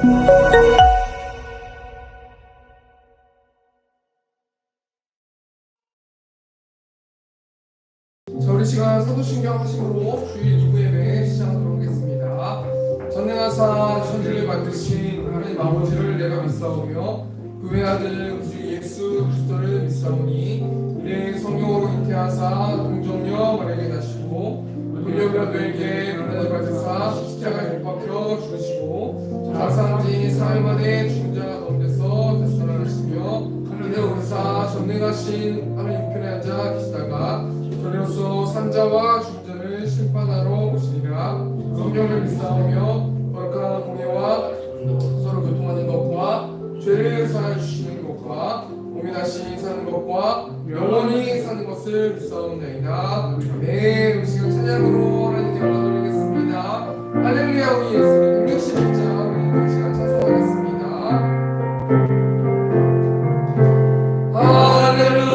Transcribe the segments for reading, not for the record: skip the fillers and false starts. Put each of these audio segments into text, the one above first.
자, 우리 시간 사도신경 하심으로 주일 2부 예배 시작하도록 하겠습니다. 전능하사 천지를 만드신 하나님 아버지를 내가 믿사오며 그 외아들 우주 예수 그리스도를 믿사오니 이를 성령으로 잉태하사 동정녀 마리아에게 나시고 빌려가들에게 하나님 받으사 십자가에 못 박혀 죽으시고 자산지 사흘 만에 죽은 자 가운데서 되살아나시며 이를 오르사 전능하신 하나님 우편에 앉아 계시다가 저리로서 산자와 죽은 자를 심판하러 오시리라. 성경을 믿사오며 거룩한 공예와 서로 교통하는 것과 죄를 사하여 주시는 것과 몸이 다시 사는 것과 영원히 사는 것을 믿사옵나이다. 네, 음식을 찬양으로 하나님께 올려드리겠습니다. 할렐루야. 우리 예수님 161장 우리 이 시간 찬송하겠습니다. 할렐루야.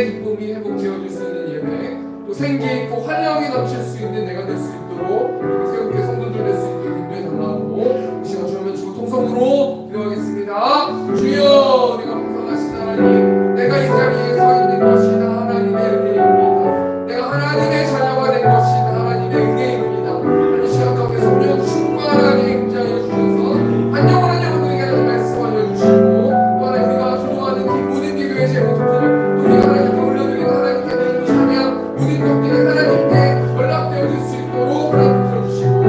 가정의 기쁨이 회복되어질 수 있는 예배, 또 생기 있고 활력이 넘칠 수 있는 내가 될 수 있도록 새롭게 성도들 될 수 있도록 인도해 달라고 이 시간 주여 외치고 통성으로 기도하겠습니다. 주여, 내가 풍성하신 하나님, 내가 이 자리에 서 있는 것이 다 하나님의 은혜입니다. 내가 하나님의 자녀가 된 것이 다 하나님의 은혜입니다. 이 시간 가운데 성령 충만하게 임재하여 주셔서 한 영혼 한 영혼에게 하나님 말씀하여 주시고, 또 하나님 우리가 기도하는 이 모든 기도의 제목들, 우리가 하나님께 올려드리는 하나님께 드리는 찬양, 모든 것들이 하나님께 연락되어질 수 있도록 하나님 들어주시고,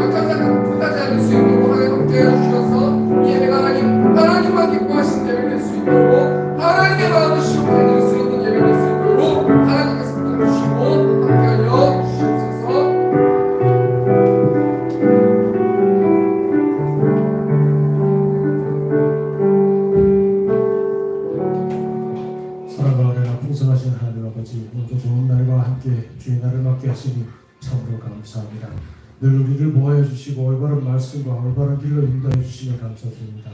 약한 사람 불타지 않을 수 있도록 하나님 함께해 주셔서 이 예배가 하나님만 기뻐하시는 예배 될 수 있도록, 하나님의 마음을 시원하게 될 수 있는 예배 될 수 있도록 하나님께서 붙들어주시고 함께하여 주시옵소서. 사랑과 은혜가 풍성하신 하나님 아버지, 오늘도 좋은 날과 함께 주의 날을 맞게 하시니 참으로 감사합니다. 늘 우리를 모아여 주시고 올바른 말씀과 올바른 길로 인도해 주시며 감사드립니다.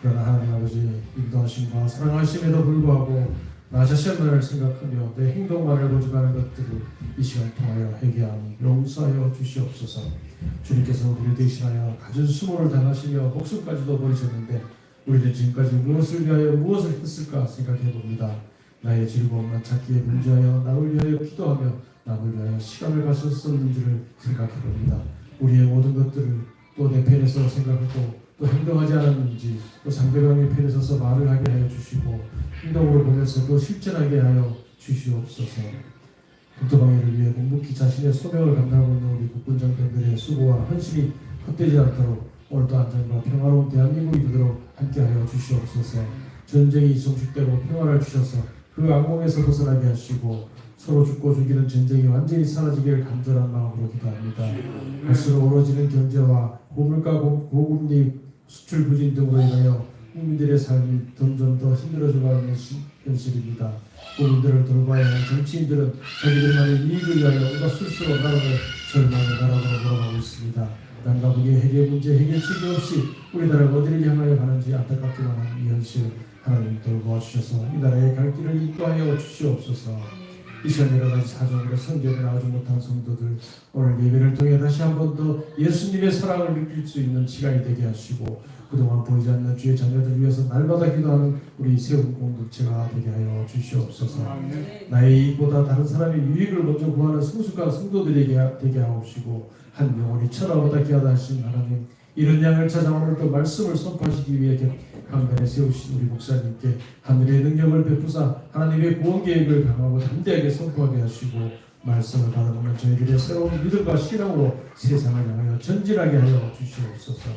그러나 하나님 아버지, 인도하심과 사랑하심에도 불구하고 나 자신만을 생각하며 내 행동만을 고집하는 것들을 이 시간 통하여 회개하니 용서하여 주시옵소서. 주님께서 우리를 대신하여 가진 수모를 당하시며 목숨까지도 버리셨는데 우리는 지금까지 무엇을 위하여 무엇을 했을까 생각해 봅니다. 나의 즐거움만 찾기에 문제하여 남을 위하여 기도하며 남을 위하여 시간을 가졌었는지를 생각해 봅니다. 우리의 모든 것들을 또 내 편에서 생각하고 또 행동하지 않았는지, 또 상대방의 편에 서서 말을 하게 하여 주시고 행동으로 보면서 또 실천하게 하여 주시옵소서. 국토방위를 위해 묵묵히 자신의 소명을 감당하고 있는 우리 국군장병들의 수고와 헌신이 헛되지 않도록 오늘도 안전과 평화로운 대한민국이 되도록 함께하여 주시옵소서. 전쟁이 종식되고 평화를 주셔서 그 악몽에서 벗어나게 하시고 서로 죽고 죽이는 전쟁이 완전히 사라지기를 간절한 마음으로 기도합니다. 갈수록 어려지는 경제와 고물가 고금리 수출 부진 등으로 인하여 국민들의 삶이 점점 더 힘들어져가 있는 현실입니다. 국민들을 돌봐야 하는 정치인들은 자기들만의 이익을 위하여 온갖 술수로 나라를 절망의 나라로 돌아가고 있습니다. 남과 북의 해결 문제 해결책이 없이 우리나라가 어디를 향하여 가는지 안타깝기만 한 이 현실, 하나님 돌보아주셔서 이 나라의 갈 길을 인도하여 주시옵소서. 이 시간 여러 가지 사정으로 성전에 나오지 못한 성도들, 오늘 예배를 통해 다시 한 번 더 예수님의 사랑을 느낄 수 있는 시간이 되게 하시고, 그동안 보이지 않는 주의 자녀들 위해서 날마다 기도하는 우리 세운 공동체가 되게 하여 주시옵소서. 나의 이익보다 다른 사람의 유익을 먼저 구하는 성숙한 성도들에게 되게 하옵시고, 한 영혼이 천하보다 귀하다 하신 하나님, 이런 양을 찾아 오늘도 말씀을 선포하시기 위해 강단에 세우신 우리 목사님께 하늘의 능력을 베푸사 하나님의 구원 계획을 강하고 담대하게 선포하게 하시고, 말씀을 받아보는 저희들의 새로운 믿음과 신앙으로 세상을 향하여 전진하게 하여 주시옵소서.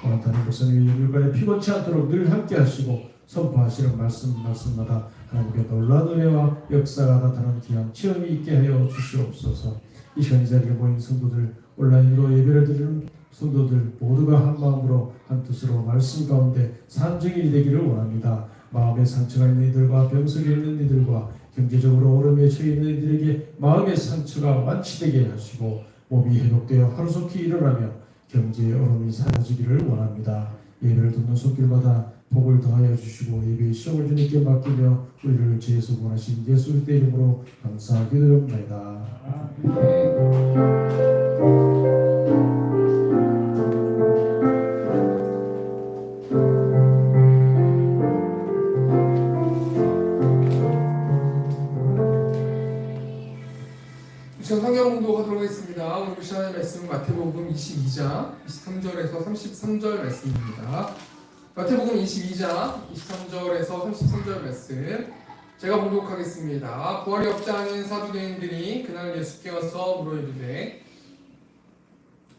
오늘 목사님의 연휴간에 피곤치 않도록 늘 함께 하시고 선포하시는 말씀마다 하나님의 놀라운 은혜와 역사가 나타나는 귀한 체험이 있게 하여 주시옵소서. 이 시간 이 자리에 모인 성도들, 온라인으로 예배를 드리는 성도들 모두가 한 마음으로 한 뜻으로 말씀 가운데 산증인이 되기를 원합니다. 마음에 상처가 있는 이들과 병석이 있는 이들과 경제적으로 어려움에 처해 있는 이들에게 마음의 상처가 완치되게 하시고 몸이 회복되어 하루속히 일어나며 경제의 어려움이 사라지기를 원합니다. 예배를 듣는 손길마다 복을 더하여 주시고 예배의 시험을 주님께 맡기며 우리를 죄에서 구원하신 예수 그리스도의 이름으로 감사하게 드립니다. 지금 성경 공독하도록 하겠습니다. 오늘 시간의 말씀은 마태복음 22장 23절에서 33절 말씀입니다. 마태복음 22장 23절에서 33절 말씀 제가 봉독하겠습니다. 부활이 없지 않은 사두개인들이 그날 예수께 와서 물어이르되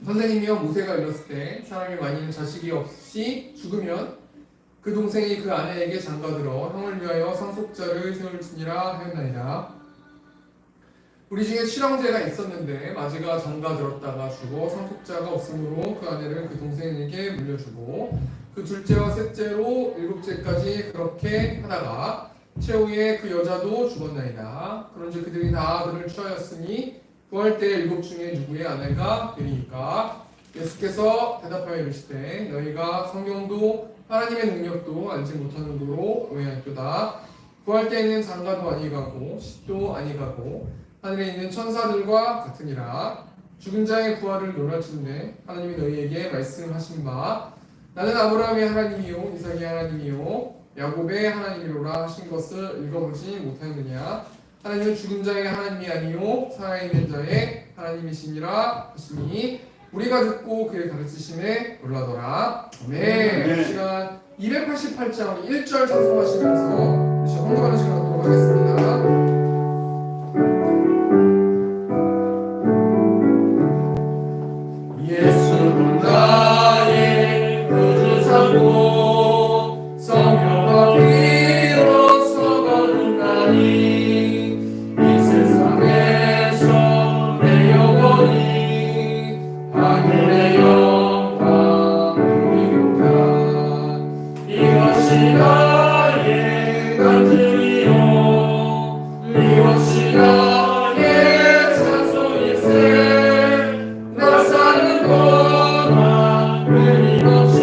선생님이여, 모세가 일렀을 때 사람이 만일 자식이 없이 죽으면 그 동생이 그 아내에게 장가들어 형을 위하여 상속자를 세울지니라 하였나이다. 우리 중에 칠형제가 있었는데 마지가 장가들었다가 죽어 상속자가 없으므로 그 아내를 그 동생에게 물려주고 그 둘째와 셋째로 일곱째까지 그렇게 하다가 최후에 그 여자도 죽었나이다. 그런즉 그들이 다 아들을 취하였으니 구할 때 일곱 중에 누구의 아내가 되리이까? 예수께서 대답하여 이르시되 너희가 성경도 하나님의 능력도 알지 못하는 도로 오해하였도다. 구할 때에는 장가도 아니가고 십도 아니가고 하늘에 있는 천사들과 같으니라. 죽은 자의 부활을 논할진대 하나님이 너희에게 말씀하신 바 나는 아브라함의 하나님이요 이삭의 하나님이요 야곱의 하나님이로라 하신 것을 읽어보지 못하였느냐. 하나님은 죽은 자의 하나님이 아니요 살아있는 자의 하나님이시니라 하시니 우리가 듣고 그의 가르치심에 놀라더라. 아멘. 이 시간 288장 1절 찬송하시면서 다시 헌금하는 시간 갖도록 하겠습니다. 예수는 나의 구주사고 성령과 비로소 거룩하니 이 세상에서 내 영혼이 하늘의 영광 누리로다. 이것이 나의 간증이요 이것이 나의 찬송일세. 나 사는 동안 끊임없이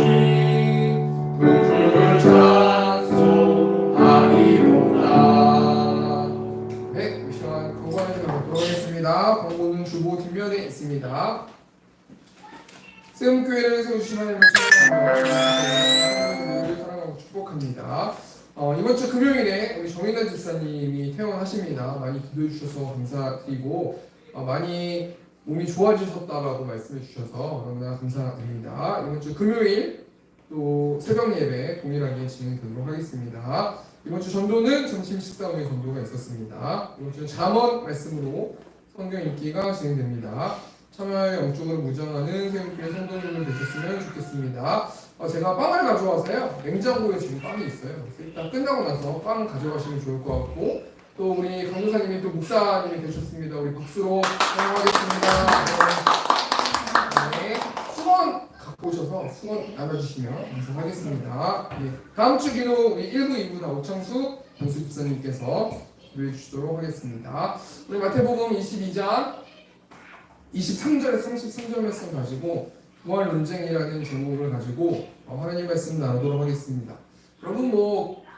구주를 찬송하리로다. 네, 이 시간 광고하는 시간 갖도록 하겠습니다. 광고는 주보 뒷면에 있습니다. 세움교회를 세우신 하나님을 사랑하고 축복합니다. 이번 주 금요일에 우리 정인환 집사님이 퇴원하십니다. 많이 기도해 주셔서 감사드리고 많이 몸이 좋아지셨다라고 말씀해 주셔서 너무나 감사드립니다. 이번 주 금요일 또 새벽 예배 동일하게 진행되도록 하겠습니다. 이번 주 전도는 점심 식사 후에 전도가 있었습니다. 이번 주 잠언 말씀으로 성경 읽기가 진행됩니다. 참여에 영적으로 무장하는 세움교회 성도님들 되셨으면 좋겠습니다. 제가 빵을 가져와서요. 냉장고에 지금 빵이 있어요. 일단 끝나고 나서 빵 가져가시면 좋을 것 같고 또 우리 강도사님이 또 목사님이 되셨습니다. 우리 박수로 환영하겠습니다. 네. 수건 갖고 오셔서 수건 나눠주시면 감사하겠습니다. 네. 다음 주 기도 우리 1부, 2부 다 오창수 장수 집사님께서 기도해 주시도록 하겠습니다. 우리 마태복음 22장 23절에서 33절 말씀 가지고 부활 논쟁이라는 제목을 가지고 하나님 말씀 나누도록 하겠습니다. 여러분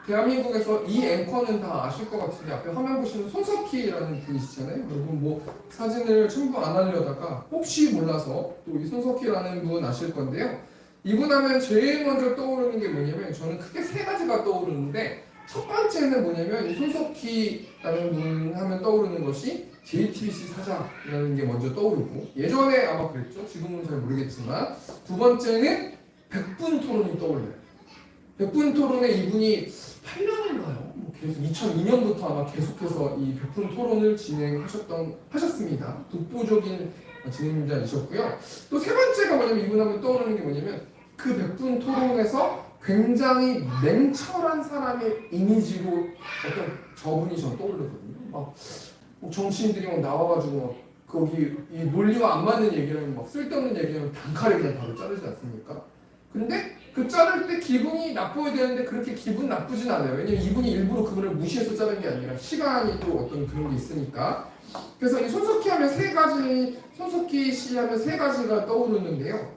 대한민국에서 이 앵커는 다 아실 것 같은데 앞에 화면 보시는 손석희라는 분이시잖아요. 여러분 사진을 첨부 안 하려다가 혹시 몰라서 또 이 손석희라는 분 아실 건데요. 이분 하면 제일 먼저 떠오르는 게 뭐냐면 저는 크게 세 가지가 떠오르는데 첫 번째는 뭐냐면 이 손석희라는 분 하면 떠오르는 것이 JTBC 사장이라는 게 먼저 떠오르고 예전에 아마 그랬죠. 지금은 잘 모르겠지만 두 번째는 백분 토론이 떠올려요. 백분 토론에 이분이 8년인가요? 계속 2002년부터 아마 계속해서 이 백분 토론을 하셨습니다. 독보적인 진행자이셨고요. 또 세 번째가 뭐냐면 이분 하면 떠오르는 게 뭐냐면 그 백분 토론에서 굉장히 냉철한 사람의 이미지로 어떤 저분이 전 떠오르거든요. 막 정치인들이 막 나와가지고 거기 이 논리와 안 맞는 얘기하면 막 쓸데없는 얘기하면 단칼에 그냥 바로 자르지 않습니까? 근데 그 자를 때 기분이 나빠야 되는데 그렇게 기분 나쁘진 않아요. 왜냐면 이분이 일부러 그분을 무시해서 자른 게 아니라 시간이 또 어떤 그런 게 있으니까. 그래서 이 손석희 하면 손석희 씨 하면 세 가지가 떠오르는데요.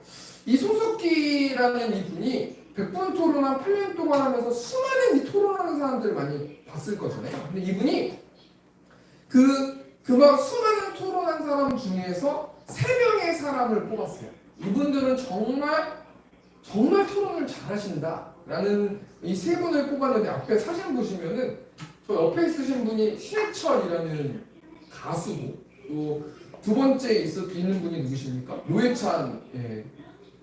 이 손석희라는 이분이 백분 토론 한 8년 동안 하면서 수많은 이 토론하는 사람들을 많이 봤을 거잖아요. 근데 이분이 막 수많은 토론한 사람 중에서 3명의 사람을 뽑았어요. 이분들은 정말 토론을 잘하신다라는 이 세 분을 뽑았는데 앞에 사진 보시면은 저 옆에 있으신 분이 신해철이라는 가수고 또 두 번째 있는 분이 누구십니까? 노회찬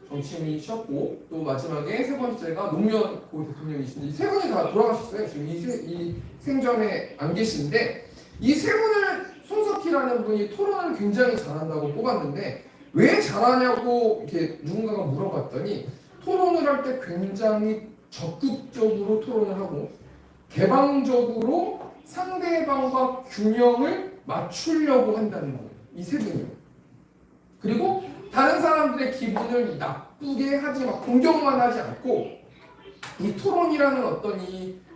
정치인이셨고 또 마지막에 세 번째가 노무현 고 대통령이신데 이 세 분이 다 돌아가셨어요. 지금 이 생전에 안 계신데 이 세 분을 손석희라는 분이 토론을 굉장히 잘한다고 뽑았는데 왜 잘하냐고 이렇게 누군가가 물어봤더니 토론을 할 때 굉장히 적극적으로 토론을 하고 개방적으로 상대방과 균형을 맞추려고 한다는 거예요. 이 세 분이요. 그리고 다른 사람들의 기분을 나쁘게 하지 막 공격만 하지 않고 이 토론이라는 어떤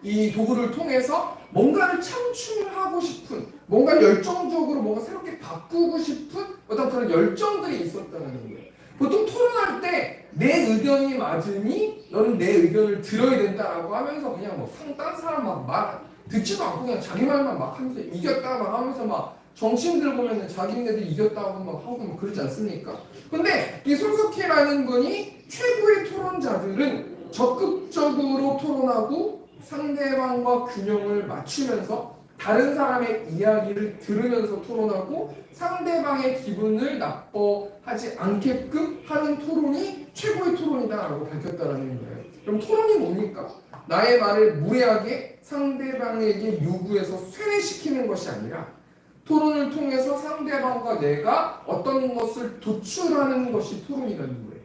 이 도구를 통해서 뭔가를 창출하고 싶은 뭔가 열정적으로 뭔가 새롭게 바꾸고 싶은 어떤 그런 열정들이 있었다는 거예요. 보통 토론할 때 내 의견이 맞으니 너는 내 의견을 들어야 된다라고 하면서 그냥 딴 사람 막 듣지도 않고 그냥 자기 말만 막 하면서 이겼다 막 하면서 막 정치인들 보면은 자기네들 이겼다고 막 하고 막 그러지 않습니까? 근데 이 손석희라는 분이 최고의 토론자들은 적극적으로 토론하고 상대방과 균형을 맞추면서 다른 사람의 이야기를 들으면서 토론하고 상대방의 기분을 나빠하지 않게끔 하는 토론이 최고의 토론이다라고 밝혔다라는 거예요. 그럼 토론이 뭡니까? 나의 말을 무례하게 상대방에게 요구해서 쇠뇌시키는 것이 아니라 토론을 통해서 상대방과 내가 어떤 것을 도출하는 것이 토론이라는 거예요.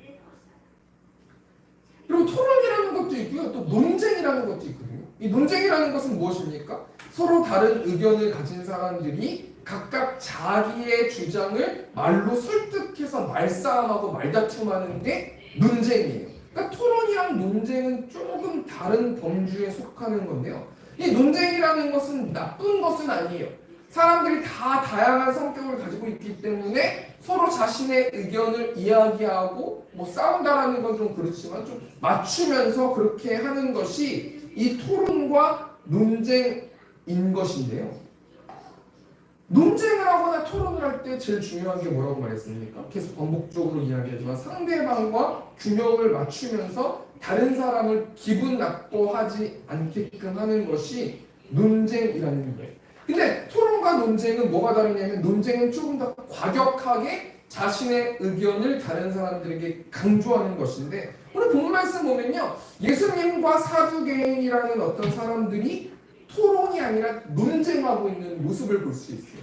그리고 토론이라는 것도 있고요. 또 논쟁이라는 것도 있거든요. 이 논쟁이라는 것은 무엇입니까? 서로 다른 의견을 가진 사람들이 각각 자기의 주장을 말로 설득해서 말싸움하고 말다툼하는 게 논쟁이에요. 그러니까 토론이랑 논쟁은 조금 다른 범주에 속하는 건데요. 이 논쟁이라는 것은 나쁜 것은 아니에요. 사람들이 다 다양한 성격을 가지고 있기 때문에 서로 자신의 의견을 이야기하고 뭐 싸운다라는 건 좀 그렇지만 좀 맞추면서 그렇게 하는 것이 이 토론과 논쟁인 것인데요. 논쟁을 하거나 토론을 할 때 제일 중요한 게 뭐라고 말했습니까? 계속 반복적으로 이야기하지만 상대방과 균형을 맞추면서 다른 사람을 기분 나빠하지 않게끔 하는 것이 논쟁이라는 거예요. 근데 토론과 논쟁은 뭐가 다르냐면 논쟁은 조금 더 과격하게 자신의 의견을 다른 사람들에게 강조하는 것인데 오늘 본 말씀 보면요. 예수님과 사두개인이라는 어떤 사람들이 토론이 아니라 논쟁하고 있는 모습을 볼 수 있어요.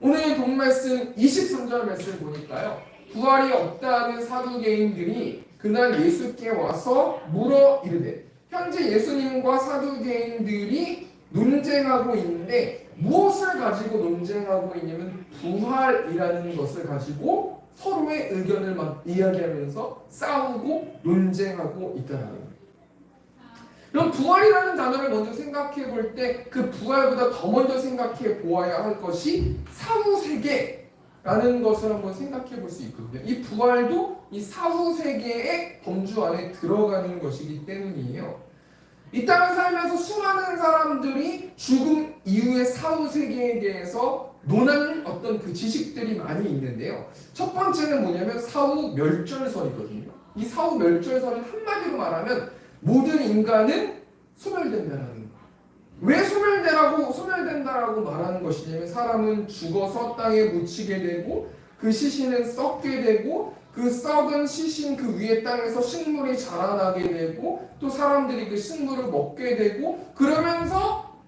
오늘 본 말씀 23절 말씀을 보니까요. 부활이 없다는 사두개인들이 그날 예수께 와서 물어 이르되 현재 예수님과 사두개인들이 논쟁하고 있는데 무엇을 가지고 논쟁하고 있냐면 부활이라는 것을 가지고 서로의 의견을 막 이야기하면서 싸우고 논쟁하고 있다는 거예요. 그럼 부활이라는 단어를 먼저 생각해 볼 때 그 부활보다 더 먼저 생각해 보아야 할 것이 사후세계라는 것을 한번 생각해 볼 수 있거든요. 이 부활도 이 사후세계의 범주 안에 들어가는 것이기 때문이에요. 이 땅을 살면서 수많은 사람들이 죽음 이후의 사후세계에 대해서 논하는 어떤 그 지식들이 많이 있는데요. 첫 번째는 뭐냐면 사후멸절설이거든요. 이 사후멸절설은 한마디로 말하면 모든 인간은 소멸된다라는 거예요. 왜 소멸된다라고 말하는 것이냐면 사람은 죽어서 땅에 묻히게 되고 그 시신은 썩게 되고 그 썩은 시신 그 위에 땅에서 식물이 자라나게 되고 또 사람들이 그 식물을 먹게 되고 그러면서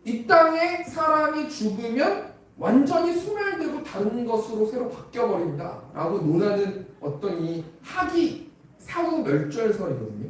이 땅에 사람이 죽으면 완전히 소멸되고 다른 것으로 새로 바뀌어버린다라고 논하는 어떤 이 학이 사후멸절설이거든요.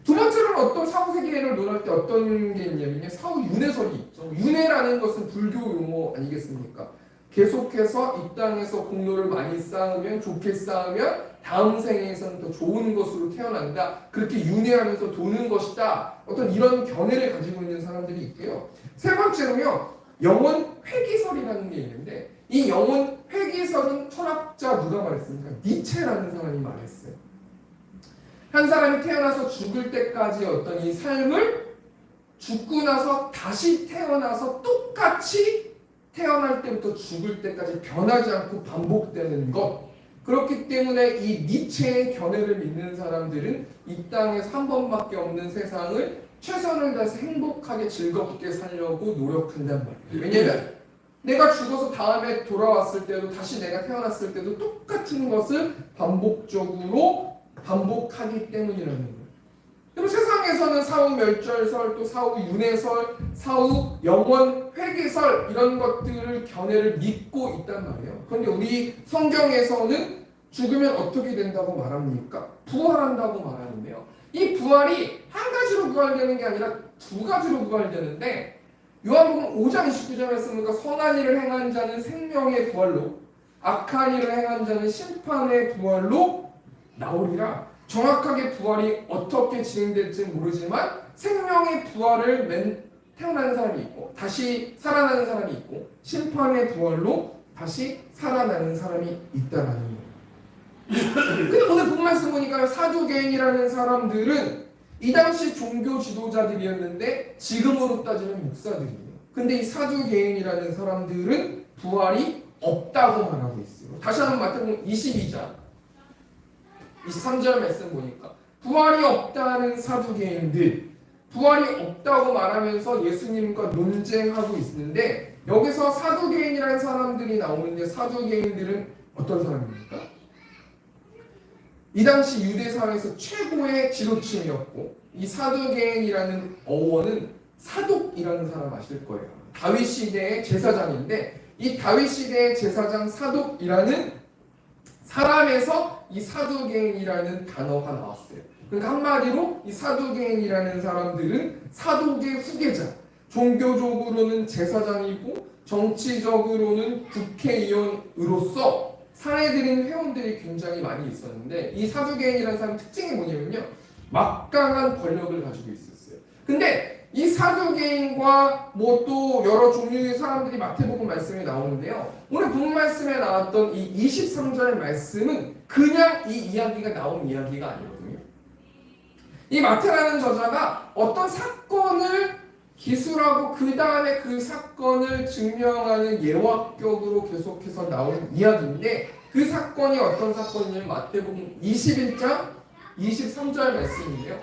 두 번째로는 어떤 사후세계를 논할 때 어떤 게 있냐면요. 사후윤회설이 있죠. 윤회라는 것은 불교 용어 아니겠습니까? 계속해서 이 땅에서 공로를 많이 쌓으면 좋게 쌓으면 다음 생에서는 더 좋은 것으로 태어난다. 그렇게 윤회하면서 도는 것이다. 어떤 이런 견해를 가지고 있는 사람들이 있고요. 세 번째로요. 영혼 회귀설이라는 게 있는데 이 영혼 회귀설은 철학자 누가 말했습니까? 니체라는 사람이 말했어요. 한 사람이 태어나서 죽을 때까지 어떤 이 삶을 죽고 나서 다시 태어나서 똑같이 태어날 때부터 죽을 때까지 변하지 않고 반복되는 것. 그렇기 때문에 이 니체의 견해를 믿는 사람들은 이 땅에서 한 번밖에 없는 세상을 최선을 다해서 행복하게 즐겁게 살려고 노력한단 말이에요. 왜냐면 내가 죽어서 다음에 돌아왔을 때도 다시 내가 태어났을 때도 똑같은 것을 반복하기 때문이라는 거예요. 그리고 세상에서는 사후멸절설, 또 사후윤회설, 사후 영원 회귀설 이런 것들을 견해를 믿고 있단 말이에요. 그런데 우리 성경에서는 죽으면 어떻게 된다고 말합니까? 부활한다고 말하는데요. 이 부활이 한 가지로 부활되는 게 아니라 두 가지로 부활되는데 요한복음 5장 29절에 말씀하니까 선한 일을 행한 자는 생명의 부활로 악한 일을 행한 자는 심판의 부활로 나오리라. 정확하게 부활이 어떻게 진행될지는 모르지만 생명의 부활을 태어나는 사람이 있고 다시 살아나는 사람이 있고 심판의 부활로 다시 살아나는 사람이 있다라는 거예요. 근데 오늘 본 말씀 보니까 사두개인이라는 사람들은 이 당시 종교 지도자들이었는데 지금으로 따지면 목사들이에요. 근데 이 사두개인이라는 사람들은 부활이 없다고 말하고 있어요. 다시 한번 마태복음 22장 23절 말씀 보니까 부활이 없다는 사두개인들, 부활이 없다고 말하면서 예수님과 논쟁하고 있는데 여기서 사두개인이라는 사람들이 나오는데 사두개인들은 어떤 사람입니까? 이 당시 유대 사회에서 최고의 지도층이었고 이 사두개인이라는 어원은 사독이라는 사람 아실 거예요. 다윗 시대의 제사장인데 이 다윗 시대의 제사장 사독이라는 사람에서 이 사두개인이라는 단어가 나왔어요. 그러니까 한마디로 이 사두개인이라는 사람들은 사독의 후계자, 종교적으로는 제사장이고 정치적으로는 국회의원으로서 사례드리는 회원들이 굉장히 많이 있었는데 이 사두개인이라는 사람 특징이 뭐냐면요, 막강한 권력을 가지고 있었어요. 근데 이 사두개인과 뭐 또 여러 종류의 사람들이 마태복음 말씀에 나오는데요, 오늘 본 말씀에 나왔던 이 23절 말씀은 그냥 이 이야기가 나온 이야기가 아니거든요. 이 마태라는 저자가 어떤 사건을 기술하고 그 다음에 그 사건을 증명하는 예화격으로 계속해서 나오는 이야기인데 그 사건이 어떤 사건이냐면 마태복음 21장 23절 말씀인데요.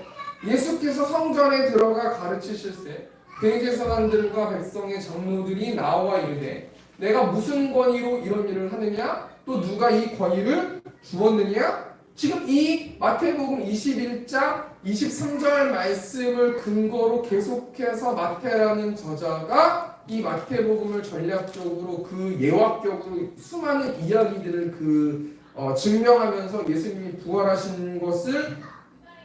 예수께서 성전에 들어가 가르치실 때 대제사장들과 백성의 장로들이 나와 이르되 내가 무슨 권위로 이런 일을 하느냐? 또 누가 이 권위를 주었느냐? 지금 이 마태복음 21장 23절 말씀을 근거로 계속해서 마태라는 저자가 이 마태복음을 전략적으로 그 예화격으로 수많은 이야기들을 증명하면서 예수님이 부활하신 것을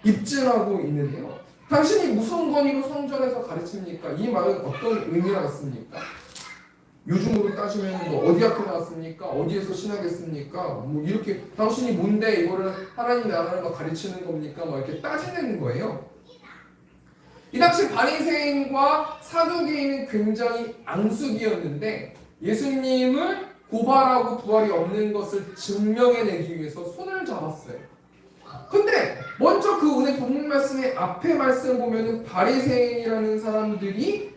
입증하고 있는데요. 당신이 무슨 권위로 성전에서 가르칩니까? 이 말은 어떤 의미가 있습니까? 요즘으로 따지면 뭐 어디 학교 나왔습니까? 어디에서 신학했습니까? 뭐 이렇게 당신이 뭔데 이거를 하나님 나라를 가르치는 겁니까? 뭐 이렇게 따지는 거예요. 이 당시 바리새인과 사두개인은 굉장히 앙숙이었는데 예수님을 고발하고 부활이 없는 것을 증명해내기 위해서 손을 잡았어요. 근데 먼저 그 오늘 본문 말씀의 앞에 말씀 보면은 바리새인이라는 사람들이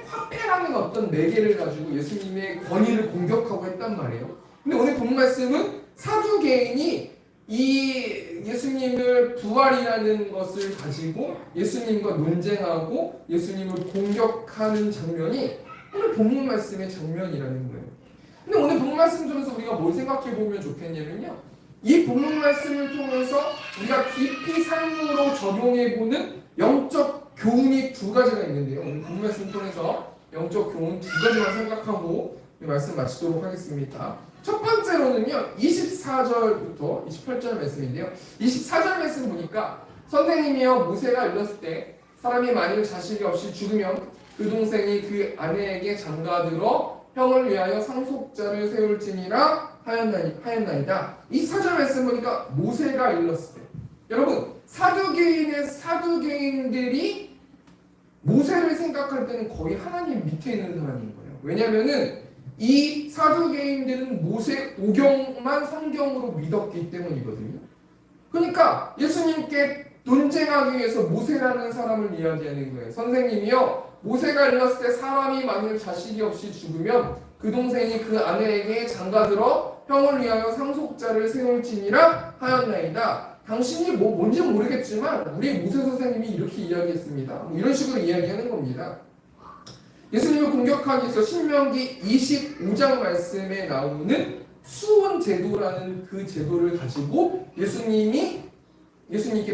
화폐라는 어떤 매개를 가지고 예수님의 권위를 공격하고 했단 말이에요. 근데 오늘 본 말씀은 사두개인이 이 예수님을 부활이라는 것을 가지고 예수님과 논쟁하고 예수님을 공격하는 장면이 오늘 본문 말씀의 장면이라는 거예요. 근데 오늘 본문 말씀 중에서 우리가 뭘 생각해 보면 좋겠냐면요, 이 본문 말씀을 통해서 우리가 깊이 삶으로 적용해 보는 영적 교훈이 두 가지가 있는데요. 오늘 본문 말씀 통해서 영적 교훈 두 가지만 생각하고 이 말씀 마치도록 하겠습니다. 첫 번째로는요, 24절부터 28절 말씀인데요. 24절 말씀 보니까 선생님이여 모세가 일렀을 때 사람이 만일 자식이 없이 죽으면 그 동생이 그 아내에게 장가들어 형을 위하여 상속자를 세울지니라 하였나이다. 이 4절 말씀 보니까 모세가 일렀을 때, 여러분 사두개인들이 모세를 생각할 때는 거의 하나님 밑에 있는 사람인 거예요. 왜냐하면은 이 사두개인들은 모세 오경만 성경으로 믿었기 때문이거든요. 그러니까 예수님께 논쟁하기 위해서 모세라는 사람을 이야기하는 거예요. 선생님이요, 모세가 일렀을 때 사람이 만일 자식이 없이 죽으면 그 동생이 그 아내에게 장가들어 형을 위하여 상속자를 세울지니라 하였나이다. 당신이 뭔지 모르겠지만 우리 모세 선생님이 이렇게 이야기했습니다. 뭐 이런 식으로 이야기하는 겁니다. 예수님을 공격하기 위해서 신명기 25장 말씀에 나오는 수혼 제도라는 그 제도를 가지고 예수님께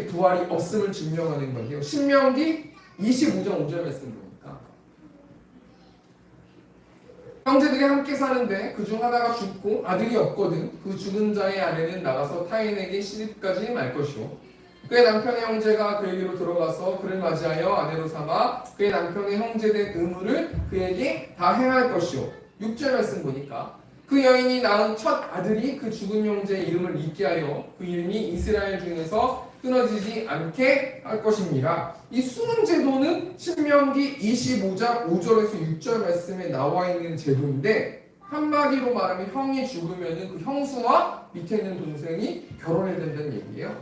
부활이 없음을 증명하는 건데요. 신명기 25장 5절 말씀 보니까 형제들이 함께 사는데 그중 하나가 죽고 아들이 없거든. 그 죽은 자의 아내는 나가서 타인에게 시집까지 말 것이요, 그의 남편의 형제가 그에게로 들어가서 그를 맞이하여 아내로 삼아 그의 남편의 형제된 의무를 그에게 다 행할 것이요. 6절 말씀 보니까 그 여인이 낳은 첫 아들이 그 죽은 형제의 이름을 잊게 하여 그 이름이 이스라엘 중에서 끊어지지 않게 할 것입니다. 이 수혼 제도는 신명기 25장 5절에서 6절 말씀에 나와 있는 제도인데 한마디로 말하면 형이 죽으면 그 형수와 밑에 있는 동생이 결혼해야 된다는 얘기예요.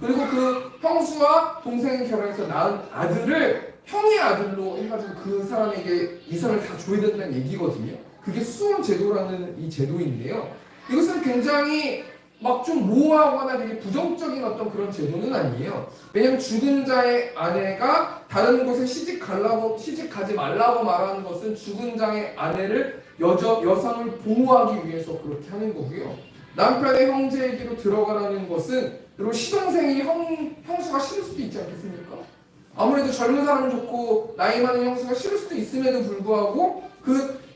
그리고 그 형수와 동생이 결혼해서 낳은 아들을 형의 아들로 해가지고 그 사람에게 이상을 다 줘야 된다는 얘기거든요. 그게 수혼 제도라는 이 제도인데요. 이것은 굉장히 막 좀 모호하거나 되게 부정적인 어떤 그런 제도는 아니에요. 왜냐하면 죽은 자의 아내가 다른 곳에 시집 가지 말라고 말하는 것은 죽은 자의 아내를 여성을 보호하기 위해서 그렇게 하는 거고요. 남편의 형제에게로 들어가라는 것은 그리고 시동생이 형수가 싫을 수도 있지 않겠습니까? 아무래도 젊은 사람 좋고 나이 많은 형수가 싫을 수도 있음에도 불구하고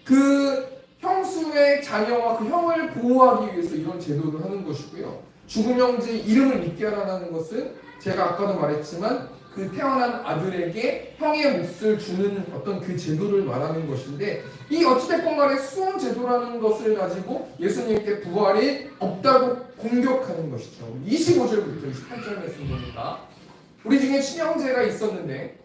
그 형수의 자녀와 그 형을 보호하기 위해서 이런 제도를 하는 것이고요. 죽은 형제의 이름을 믿게 하라는 것은 제가 아까도 말했지만 그 태어난 아들에게 형의 몫을 주는 어떤 그 제도를 말하는 것인데, 이 어찌됐건 간에 수혼 제도라는 것을 가지고 예수님께 부활이 없다고 공격하는 것이죠. 25절부터 28절 말씀 보니까 우리 중에 친형제가 있었는데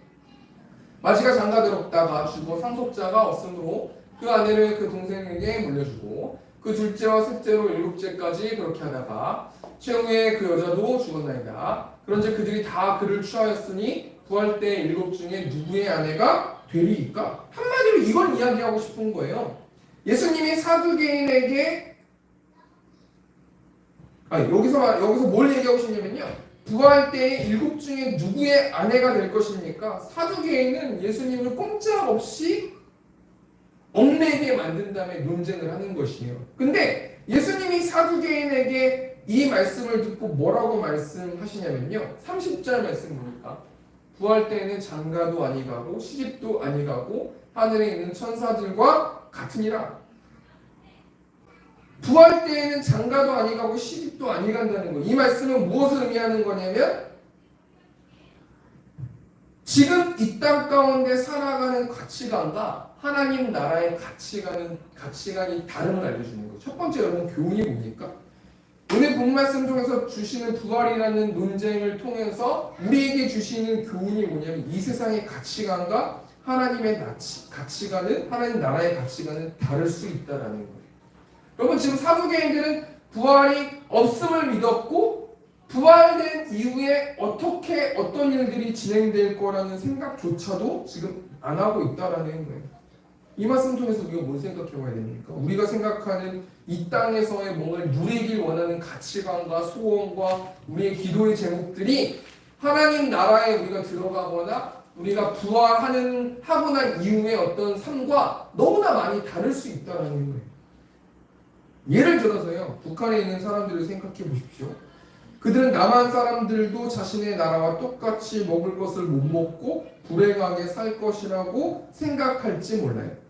마지가 장가들었다가 죽어 상속자가 없으므로 그 아내를 그 동생에게 물려주고 그 둘째와 셋째로 일곱째까지 그렇게 하다가 최후에 그 여자도 죽었나이다. 그런즉 그들이 다 그를 취하였으니 부활 때 일곱 중에 누구의 아내가 되리이까? 한마디로 이걸 이야기하고 싶은 거예요. 예수님이 사두개인에게 여기서 뭘 얘기하고 싶냐면요, 부활 때에 일곱 중에 누구의 아내가 될 것입니까? 사두개인은 예수님을 꼼짝없이 얽매이게 만든 다음에 논쟁을 하는 것이에요. 근데 예수님이 사두개인에게 이 말씀을 듣고 뭐라고 말씀하시냐면요, 30절 말씀 보니까 부활 때에는 장가도 아니가고 시집도 아니가고 하늘에 있는 천사들과 같으니라. 부활 때에는 장가도 아니가고 시집도 아니간다는 거. 이 말씀은 무엇을 의미하는 거냐면 지금 이 땅 가운데 살아가는 가치관과 하나님 나라의 가치관이 다름을 알려주는 거예요. 첫 번째 여러분 교훈이 뭡니까? 오늘 본 말씀 중에서 주시는 부활이라는 논쟁을 통해서 우리에게 주시는 교훈이 뭐냐면 이 세상의 가치관과 하나님의 가치관은, 하나님 나라의 가치관은 다를 수 있다라는 거예요. 여러분 지금 사두개인들은 부활이 없음을 믿었고 부활된 이후에 어떤 일들이 진행될 거라는 생각조차도 지금 안 하고 있다라는 거예요. 이 말씀 통해서 우리가 뭘 생각해 봐야 됩니까? 우리가 생각하는 이 땅에서의 뭔가를 누리길 원하는 가치관과 소원과 우리의 기도의 제목들이 하나님 나라에 우리가 들어가거나 우리가 하고 난 이후의 어떤 삶과 너무나 많이 다를 수 있다는 거예요. 예를 들어서요, 북한에 있는 사람들을 생각해 보십시오. 그들은 남한 사람들도 자신의 나라와 똑같이 먹을 것을 못 먹고 불행하게 살 것이라고 생각할지 몰라요.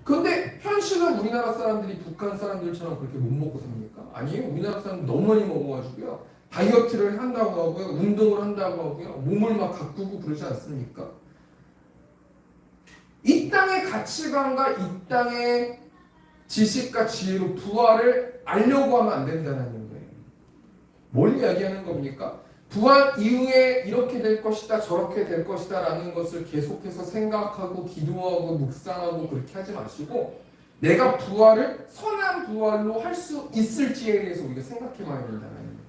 그런데 현실은 우리나라 사람들이 북한 사람들처럼 그렇게 못 먹고 삽니까? 아니에요. 우리나라 사람들 너무 많이 먹어가지고요, 다이어트를 한다고 하고요, 운동을 한다고 하고요, 몸을 막 가꾸고 그러지 않습니까? 이 땅의 가치관과 이 땅의 지식과 지혜로 부활을 알려고 하면 안 된다는 거예요. 뭘 이야기하는 겁니까? 부활 이후에 이렇게 될 것이다, 저렇게 될 것이다 라는 것을 계속해서 생각하고 기도하고 묵상하고 그렇게 하지 마시고 내가 부활을 선한 부활로 할 수 있을지에 대해서 우리가 생각해 봐야 된다는 거예요.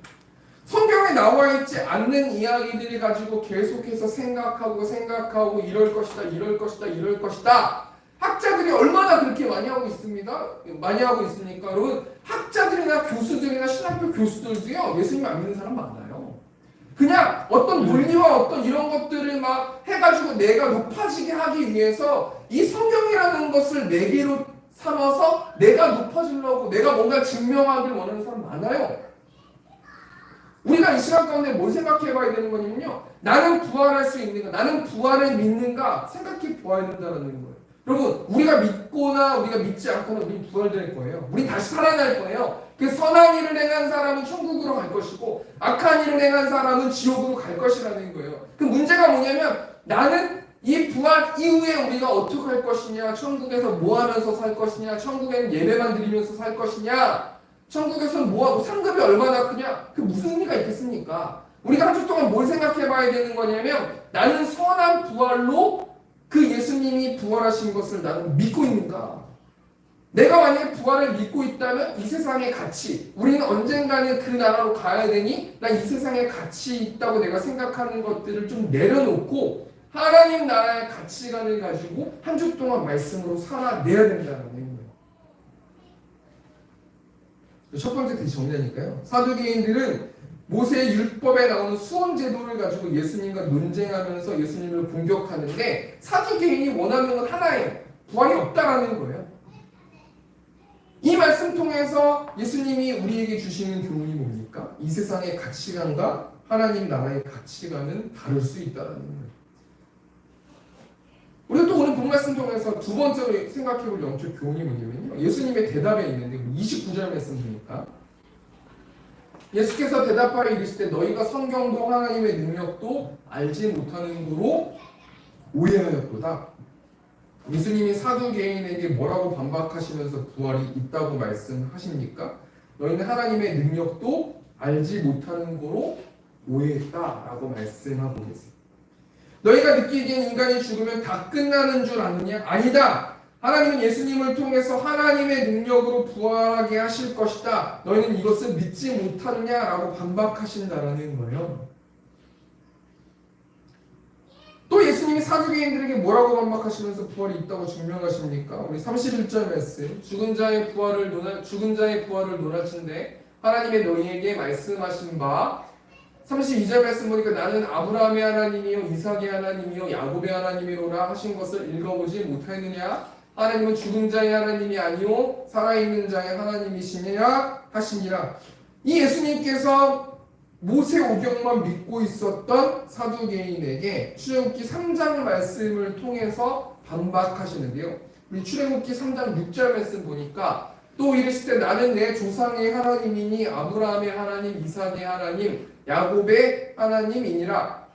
성경에 나와 있지 않는 이야기들을 가지고 계속해서 생각하고 이럴 것이다 학자들이 얼마나 그렇게 많이 하고 있습니까? 여러분, 학자들이나 교수들이나 신학교 교수들도요, 예수님 안 믿는 사람 많아요. 그냥 어떤 논리와 어떤 이런 것들을 막 해가지고 내가 높아지게 하기 위해서 이 성경이라는 것을 매개로 삼아서 내가 높아지려고, 내가 뭔가 증명하길 원하는 사람 많아요. 우리가 이 시간 가운데 뭘 생각해 봐야 되는 거냐면요, 나는 부활할 수 있는가, 나는 부활을 믿는가 생각해 보아야 된다는 거예요. 여러분, 우리가 믿거나 우리가 믿지 않거나 우리 부활될 거예요. 우리 다시 살아날 거예요. 그 선한 일을 행한 사람은 천국으로 갈 것이고 악한 일을 행한 사람은 지옥으로 갈 것이라는 거예요. 그 문제가 뭐냐면 나는 이 부활 이후에 우리가 어떻게 할 것이냐, 천국에서 뭐 하면서 살 것이냐, 천국에는 예배만 드리면서 살 것이냐, 천국에서는 뭐하고 상급이 얼마나 크냐, 그 무슨 의미가 있겠습니까? 우리가 한 주 동안 뭘 생각해 봐야 되는 거냐면 나는 선한 부활로 그 예수님이 부활하신 것을 나는 믿고 있는가? 내가 만약에 부활을 믿고 있다면 이 세상의 가치, 우리는 언젠가는 그 나라로 가야 되니 난 이 세상에 가치 있다고 내가 생각하는 것들을 좀 내려놓고 하나님 나라의 가치관을 가지고 한 주 동안 말씀으로 살아내야 된다는 거예요. 첫 번째 되게 정리하니까요. 사두개인들은 모세의 율법에 나오는 수원 제도를 가지고 예수님과 논쟁하면서 예수님을 공격하는데 사두개인이 원하는 건 하나예요. 부활이 없다라는 거예요. 이 말씀 통해서 예수님이 우리에게 주시는 교훈이 뭡니까? 이 세상의 가치관과 하나님 나라의 가치관은 다를 수 있다는 거예요. 우리가 또 오늘 본 말씀 통해서 두 번째로 생각해볼 영적 교훈이 뭐냐면요. 예수님의 대답에 있는데 29절 말씀 보니까 예수께서 대답하여 이르시되 너희가 성경도 하나님의 능력도 알지 못하는 거로 오해하였도다. 예수님이 사두개인에게 뭐라고 반박하시면서 부활이 있다고 말씀하십니까? 너희는 하나님의 능력도 알지 못하는 거로 오해했다라고 말씀하고 계세요. 너희가 느끼기엔 인간이 죽으면 다 끝나는 줄 아느냐? 아니다. 하나님은 예수님을 통해서 하나님의 능력으로 부활하게 하실 것이다. 너희는 이것을 믿지 못하느냐라고 반박하신다라는 거예요. 또 예수님이 사두개인들에게 뭐라고 반박하시면서 부활이 있다고 증명하십니까? 우리 31절 말씀 죽은 자의 부활을 논하신데 하나님의 너희에게 말씀하신 바 32절 말씀 보니까 나는 아브라함의 하나님이요 이삭의 하나님이요 야곱의 하나님이로라 하신 것을 읽어보지 못하였느냐? 하나님은 죽은 자의 하나님이 아니요 살아있는 자의 하나님이시니라 하시니라. 이 예수님께서 모세오경만 믿고 있었던 사두개인에게 출애굽기 3장 말씀을 통해서 반박하시는데요. 우리 출애굽기 3장 6절 말씀 보니까 또 이르시되 나는 내 조상의 하나님이니 아브라함의 하나님 이삭의 하나님 야곱의 하나님이니라.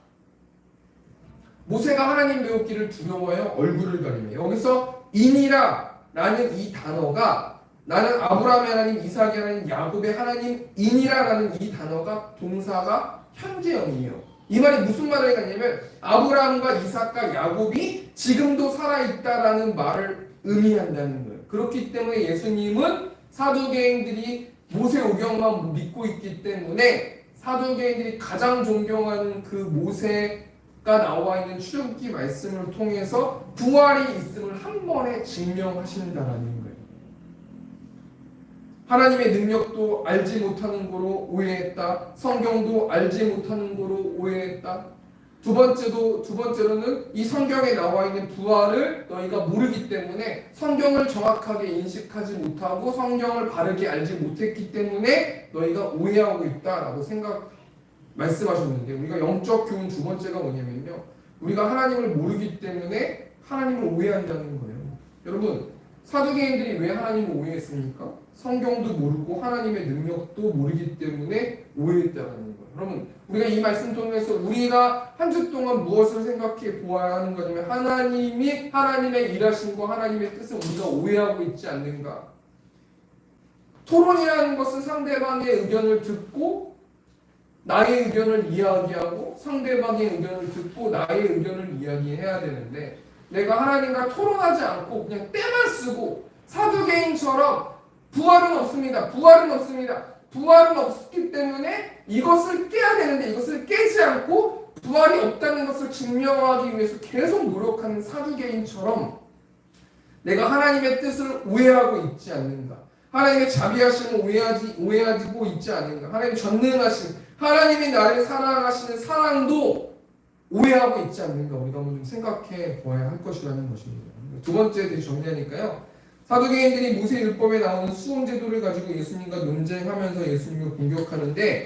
모세가 하나님 배웠기를 두려워하여 얼굴을 가리며 여기서 이니라 라는 이 단어가 나는 아브라함의 하나님, 이삭의 하나님, 야곱의 하나님이니라라는 이 단어가 동사가 현재형이에요. 이 말이 무슨 말을 갖냐면 아브라함과 이삭과 야곱이 지금도 살아있다라는 말을 의미한다는 거예요. 그렇기 때문에 예수님은 사두개인들이 모세오경만 믿고 있기 때문에 사두개인들이 가장 존경하는 그 모세가 나와 있는 출애굽기 말씀을 통해서 부활이 있음을 한 번에 증명하신다라는 거예요. 하나님의 능력도 알지 못하는 거로 오해했다. 성경도 알지 못하는 거로 오해했다. 두 번째로는 이 성경에 나와 있는 부활을 너희가 모르기 때문에 성경을 정확하게 인식하지 못하고 성경을 바르게 알지 못했기 때문에 너희가 오해하고 있다라고 말씀하셨는데 우리가 영적 교훈 두 번째가 뭐냐면요. 우리가 하나님을 모르기 때문에 하나님을 오해한다는 거예요. 여러분 사두개인들이 왜 하나님을 오해했습니까? 성경도 모르고 하나님의 능력도 모르기 때문에 오해했다는 거예요. 여러분 우리가 이 말씀 통해서 우리가 한 주 동안 무엇을 생각해 보아야 하는 거냐면 하나님이 하나님의 일하심과 하나님의 뜻을 우리가 오해하고 있지 않는가. 토론이라는 것은 상대방의 의견을 듣고 나의 의견을 이야기하고 상대방의 의견을 듣고 나의 의견을 이야기해야 되는데 내가 하나님과 토론하지 않고 그냥 때만 쓰고 사두개인처럼 부활은 없습니다. 부활은 없습니다. 부활은 없기 때문에 이것을 깨야 되는데 이것을 깨지 않고 부활이 없다는 것을 증명하기 위해서 계속 노력하는 사두개인처럼 내가 하나님의 뜻을 오해하고 있지 않는가. 하나님의 자비하심을 오해하고 있지 않는가. 하나님의 전능하심, 하나님이 나를 사랑하시는 사랑도 오해하고 있지 않는가. 우리가 한번 좀 생각해 보아야 할 것이라는 것입니다. 두 번째 되게 정리하니까요. 사두개인들이 모세 율법에 나오는 수험 제도를 가지고 예수님과 논쟁하면서 예수님을 공격하는데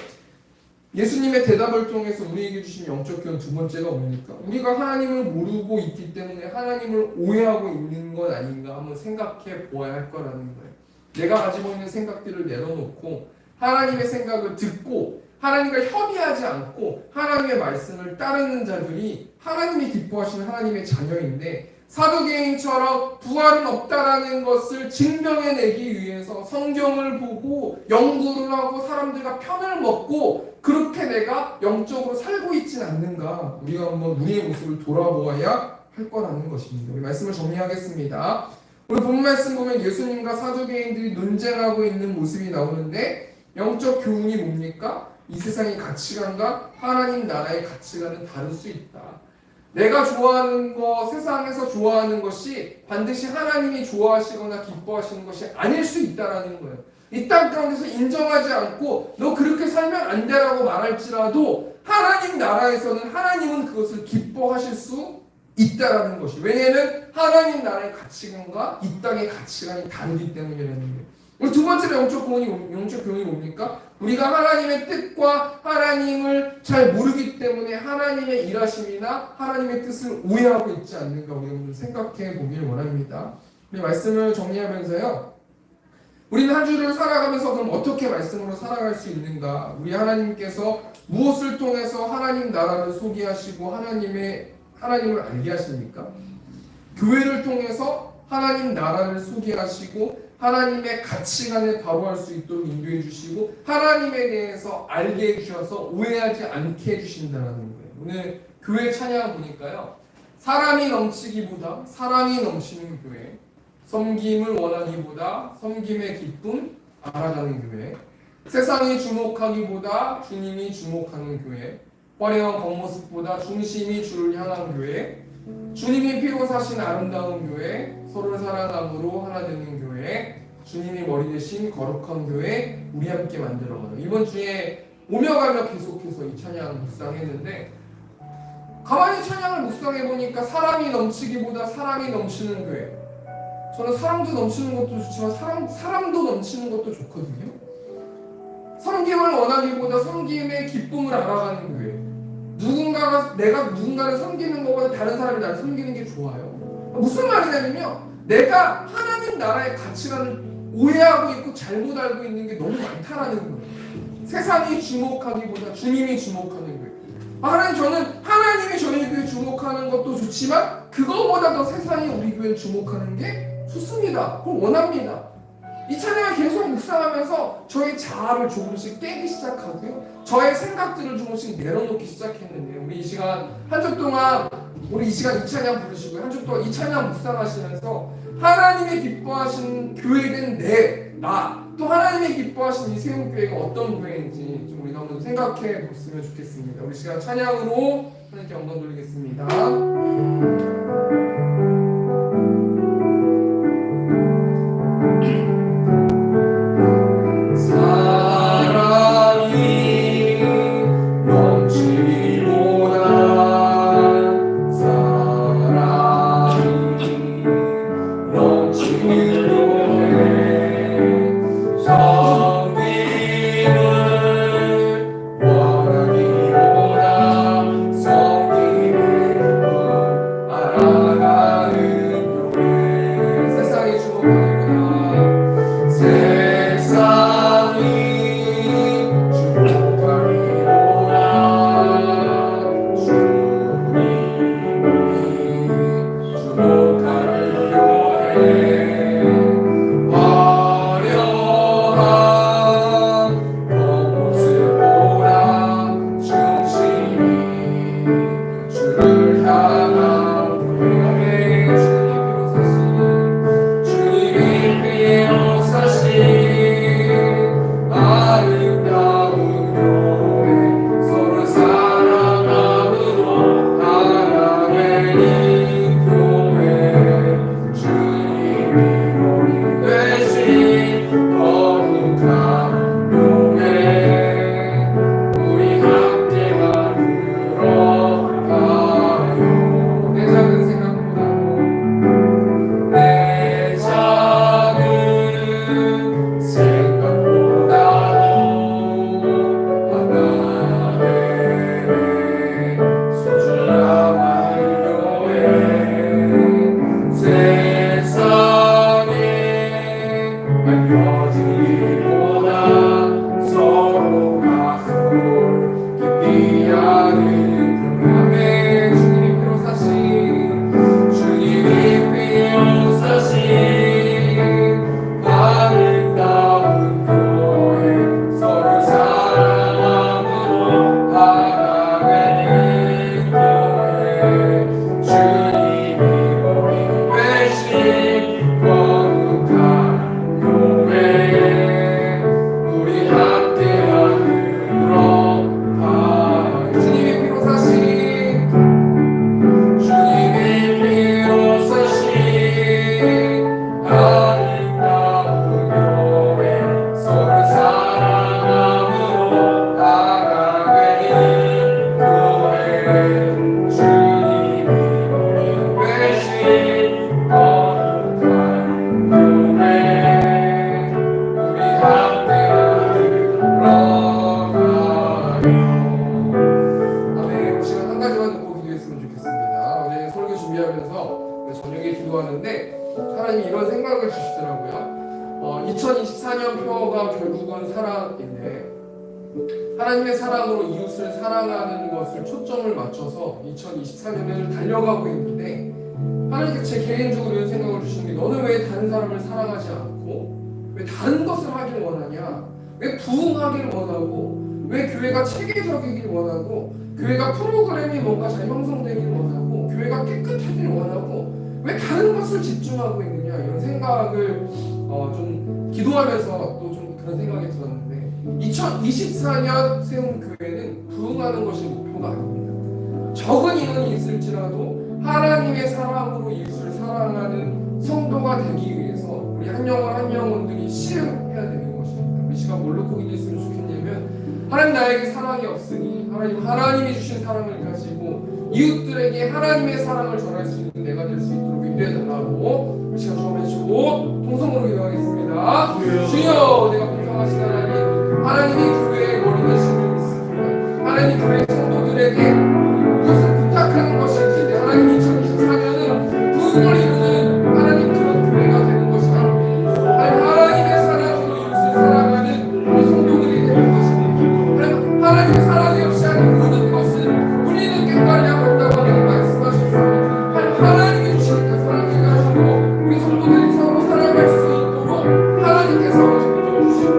예수님의 대답을 통해서 우리에게 주신 영적 교훈 두 번째가 뭡니까? 우리가 하나님을 모르고 있기 때문에 하나님을 오해하고 있는 건 아닌가 한번 생각해 보아야 할 거라는 거예요. 내가 가지고 있는 생각들을 내려놓고 하나님의 생각을 듣고 하나님과 협의하지 않고 하나님의 말씀을 따르는 자들이 하나님이 기뻐하시는 하나님의 자녀인데 사두개인처럼 부활은 없다라는 것을 증명해내기 위해서 성경을 보고 연구를 하고 사람들과 편을 먹고 그렇게 내가 영적으로 살고 있진 않는가. 우리가 한번 우리의 모습을 돌아보아야 할 거라는 것입니다. 우리 말씀을 정리하겠습니다. 우리 본 말씀 보면 예수님과 사두개인들이 논쟁하고 있는 모습이 나오는데 영적 교훈이 뭡니까? 이 세상의 가치관과 하나님 나라의 가치관은 다를 수 있다. 내가 좋아하는 거, 세상에서 좋아하는 것이 반드시 하나님이 좋아하시거나 기뻐하시는 것이 아닐 수 있다라는 거예요. 이 땅 가운데서 인정하지 않고 너 그렇게 살면 안 돼라고 말할지라도 하나님 나라에서는 하나님은 그것을 기뻐하실 수 있다라는 것이. 왜냐하면 하나님 나라의 가치관과 이 땅의 가치관이 다르기 때문이라는 거예요. 우리 두 번째로 영적 교훈이 뭡니까? 우리가 하나님의 뜻과 하나님을 잘 모르기 때문에 하나님의 일하심이나 하나님의 뜻을 오해하고 있지 않는가 우리가 좀 생각해 보길 원합니다. 우리 말씀을 정리하면서요. 우리는 한 주를 살아가면서 그럼 어떻게 말씀으로 살아갈 수 있는가? 우리 하나님께서 무엇을 통해서 하나님 나라를 소개하시고 하나님을 알게 하십니까? 교회를 통해서 하나님 나라를 소개하시고 하나님의 가치관을 바로할 수 있도록 인도해 주시고 하나님에 대해서 알게 해주셔서 오해하지 않게 해주신다는 거예요. 오늘 교회 찬양 보니까요. 사람이 넘치기보다 사랑이 넘치는 교회, 섬김을 원하기보다 섬김의 기쁨 알아가는 교회, 세상이 주목하기보다 주님이 주목하는 교회, 화려한 겉모습보다 중심이 주를 향한 교회, 주님이 피로 사신 아름다운 교회, 서로를 사랑함으로 하나 되는 교회, 주님이 머리 대신 거룩한 교회, 우리 함께 만들어가는. 이번 주에 오며 가며 계속해서 이 찬양 묵상했는데 가만히 찬양을 묵상해보니까 사랑이 넘치기보다 사랑이 넘치는 교회. 저는 사랑도 넘치는 것도 좋지만 사람도 넘치는 것도 좋거든요. 섬김을 원하기보다 섬김의 기쁨을 알아가는 교회. 내가 누군가를 섬기는 것보다 다른 사람이 나를 섬기는 게 좋아요. 무슨 말이냐면요. 내가 하나님 나라의 가치관을 오해하고 있고 잘못 알고 있는 게 너무 많다라는 거예요. 세상이 주목하기보다 주님이 주목하는 거예요. 하나님, 저는 하나님이 저희 교회 주목하는 것도 좋지만 그거보다 더 세상이 우리 교회 주목하는 게 좋습니다. 그걸 원합니다. 이 찬양을 계속 묵상하면서 저의 자아를 조금씩 깨기 시작하고요. 저의 생각들을 조금씩 내려놓기 시작했는데요. 우리 이 시간 한 주 동안 우리 이 시간 이 찬양 부르시고요. 한 주 동안 이 찬양 묵상하시면서 하나님이 기뻐하시는 교회된 또 하나님이 기뻐하시는 이 세움교회가 어떤 교회인지 좀 우리가 한번 생각해 봤으면 좋겠습니다. 우리 시간 찬양으로 하나님께 영광 돌리겠습니다. 2024년표가 결국은 사랑인데 하나님의 사랑으로 이웃을 사랑하는 것을 초점을 맞춰서 2024년을 달려가고 있는데 하나님께서 제 개인적으로 이런 생각을 주시는 게 너는 왜 다른 사람을 사랑하지 않고 왜 다른 것을 하길 원하냐? 왜 부흥하길 원하고 왜 교회가 체계적이길 원하고 교회가 프로그램이 뭔가 잘 형성되길 원하고 교회가 깨끗하길 원하고 왜 다른 것을 집중하고 있느냐 이런 생각을 좀 기도하면서 또 좀 그런 생각이 들었는데 2024년 세운 교회는 부흥하는 것이 목표가 아닙니다. 적은 인원이 있을지라도 하나님의 사랑으로 이웃을 사랑하는 성도가 되기 위해서 우리 한 영혼 한 영혼들이 실행해야 되는 것입니다. 우리 시간 뭘로 꼭 이랬으면 좋겠냐면 하나님 나에게 사랑이 없으니 하나님이 주신 사랑을 가지고 이웃들에게 하나님의 사랑을 전할 수 있는 내가 될 수 있도록 인도해달라고 우리 시간 좀 해주고 통성으로 기도하겠습니다. 주여 내가 공평하신 하나님이 교회의 머리 되신 줄 믿습니다. 하나님 교회 성도들에게 무엇을 부탁하는 것인지 하나님 2024년은 부흥을 이루는 하나님 그런 교회가 되는 것이 아닙니다. 하나님의 사랑으로 이웃을 사랑하는 우리 성도들이 되는 것입니다. 하나님의 사랑이 없이 하는 모든 것은 우리는 깨달아야 한다고 하나님 말씀하셨습니다. 하나님이 주시니까 사랑해가지고 우리 성도들이 서로 사랑할 수 있도록 하나님께서 주시고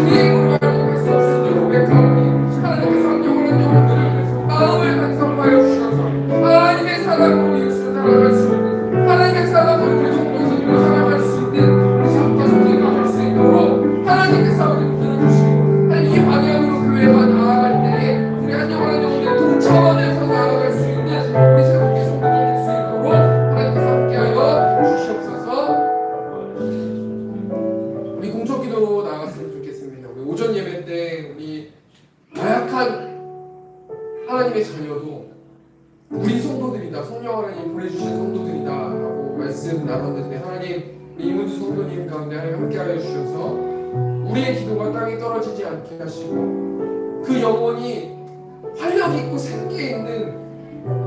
우리의 힘으로 할 수 없으니 고백하오니 하나님께서 한 영혼 한 영혼들을 마음을 간섭하여 주셔서 하나님의 사랑으로 이웃을 사랑할 수 있는 하나님의 사랑으로 우리 성도들을 사랑할 수 있는 우리 성도 성도가 될 수 있도록 하나님께서 우리를 들어주시고 이 방향으로 교회가 나아갈 때에 우리 한 영혼 한 영혼의 동차원에서 나아갈 수 있는 우리 새롭게 성도들 될 수 있도록 하나님께서 함께하여 주시옵소서. 우리 공적기도로 나아갔으면 좋겠습니다. 우리 오전 예배 때 우리 다약한 하나님의 자녀도 우리 성도들이다, 성령 하나님 보내주신 성도들이다 라고 말씀 나눴는데 하나님 이문주 성도님 가운데 하나님 함께하여 주셔서 우리의 기도가 땅에 떨어지지 않게 하시고 그 영혼이 활력 있고 생기 있는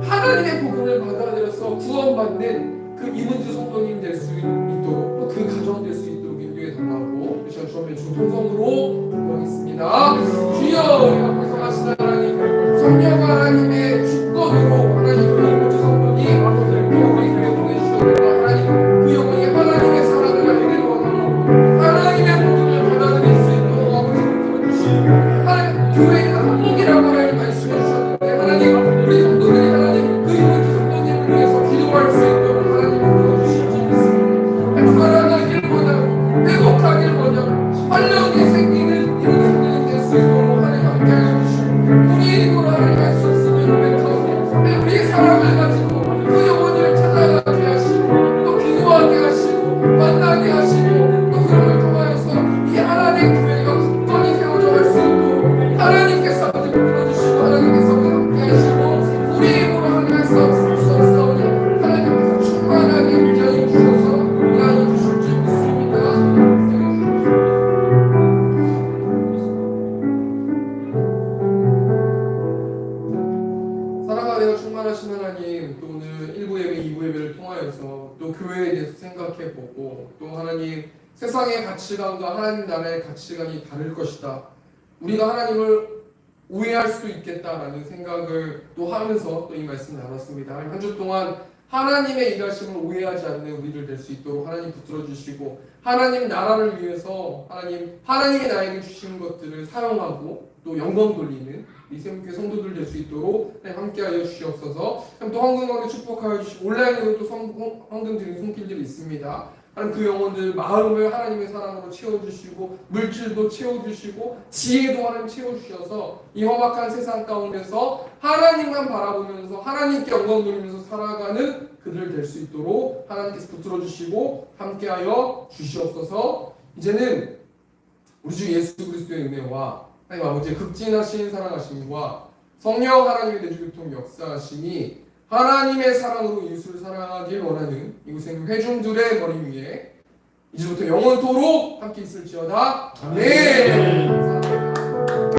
하나님의 복음을 받아들여서 구원받는 그 이문주 성도님 될 수 있도록 또 그 가정 될 수 있도록 인도해 달라고 시간 주하면 중통성으로 기도하겠습니다. 주여 우리가 고성하신 하나님 성령 하나님의 주권으로 하나님 그 이문주 성도님 또 우리 교회 보내주셨고 하나님 그 영혼이 하나님의 사랑을 알기를 원하고 하나님의 복음을 받아들일 수 있도록 아버지를 도와주시고 하나님 교회는 한목이라고 하나님 말씀해 주셨는데 하나님 우리 성도들이 하나님 그 이문주 성도님을 위해서 기도할 수 있도록 하나님 도와주시지 믿습니다. 살아가길 원하고 회복하길 원하고 활력이 생기는 이런 성도님 될 수 있도록 하나님 함께 해주시고 우리 힘으로 하나님 할 수 없으면 고백하오니 우리의 사랑을 가지고 그 영혼을 찾아가게 하시고 또 기도하게 하시고 만나게 하시고 또 그런 걸 통하여서 이 하나님 교회가 굳건히 세워져 갈 수 있도록 하나님께서 아버지 불러주시고 하나님께서 함께 하시고 우리 힘으로 하나님 할 수 없사오니 하나님께서 충만하게 인자해 주셔서 인하여 주실 줄 믿습니다. 사랑과 내가 충만하신 하나님 또 오늘 1부 예배 2부 예배를 통하여서 또 교회에 대해서 생각해보고 또 하나님 세상의 가치관과 하나님 나라의 가치관이 다를 것이다. 우리가 하나님을 오해할 수도 있겠다라는 생각을 또 하면서 또 이 말씀 나눴습니다. 한 주 동안 하나님의 일하심을 오해하지 않는 우리들 될 수 있도록 하나님 붙들어 주시고 하나님 나라를 위해서 하나님이 나에게 주신 것들을 사용하고 또 영광 돌리는 이 세움교회 성도들 될 수 있도록 함께하여 주시옵소서. 또 황금광대 축복하여 주시고 온라인으로 또 황금 드리는 손길들이 있습니다. 하나님 그 영혼들 마음을 하나님의 사랑으로 채워주시고 물질도 채워주시고 지혜도 하나님 채워주셔서 이 험악한 세상 가운데서 하나님만 바라보면서 하나님께 영광 돌리면서 살아가는 그들 될 수 있도록 하나님께서 붙들어주시고 함께하여 주시옵소서. 이제는 우리 주 예수 그리스도의 은혜와 하나님 아버지의 극진하신 사랑하심과 성령 하나님의 내주교통 역사하심이 하나님의 사랑으로 이웃을 사랑하길 원하는 이곳의 회중들의 머리 위에 이제부터 영원토록 함께 있을지어다. 아멘.